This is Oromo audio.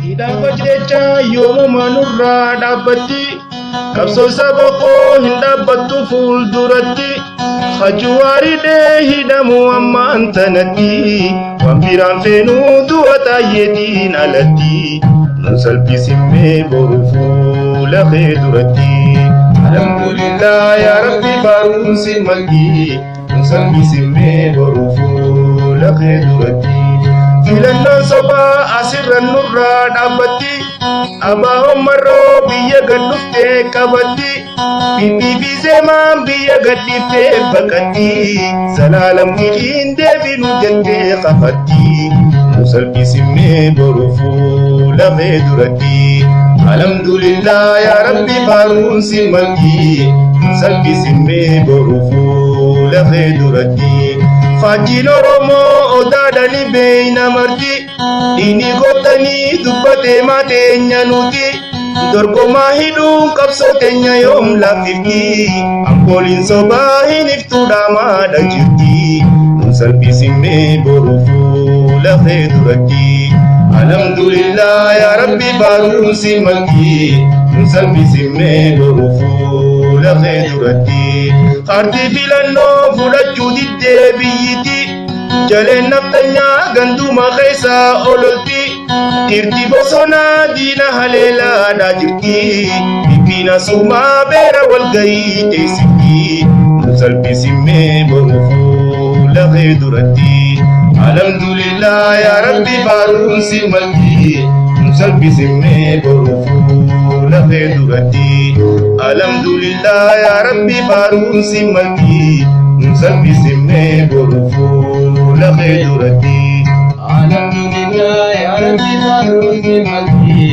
hidhaafa jecha yoomuma nurraa dhaabbatti qabsoo saba koo hin dhaabbattu fuulduratti hajuwaaridhee hidhamu ammaan tanatti waan biraan feenuu du'a taayyeetiin alatti nun salphisimmee boru fuula kee duratti alhamdulillah yaa rabbi barumsi malki nun salphisimmee boru fuula kee duratti filannoon sobaa asirra nurraa dhaabbatti abaa'oon marroo biyya gad dhuftee qabatti bibbii seemaan biyya gad dhiiftee baqatti salaalam hidhiin deebinu jettee qafatti nu salphisimmee boru fuula kee duratti alhamdulillah yaa rabbi barumsi malki nu salphisimmee boru fuula kee duratti Faajjiin Oromoo odaadhani beeyna marti dhiini gootanii dubbatee maateenya nuti dorgomaa hidhuun qabsoo teenya yoom laaffifti ambooliin sobaa hin iftuudha maadha jirti nun salphisimmee boru fuula kee duratti alhamdulillah yaa rabbi barumsi malki nun salphisimmee boru fuula kee duratti Arti filannoo fudhachuu diddee biyyiti jaleen naftanyaa ganduma keessaa ololti irti bosonaa diina haleelaadhaa jirti bibbiin asumaa beera walgayii teessiti nu salphisimmee boru fuula kee duratti alhamdulillah yaa rabbi barumsi malki nu salphisimmee boru fuula kee duratti alhamdulillah yaa rabbi barumsi malki nun salphisimmee boru fuula kee duratti alhamdulillah yaa rabbi barumsi malki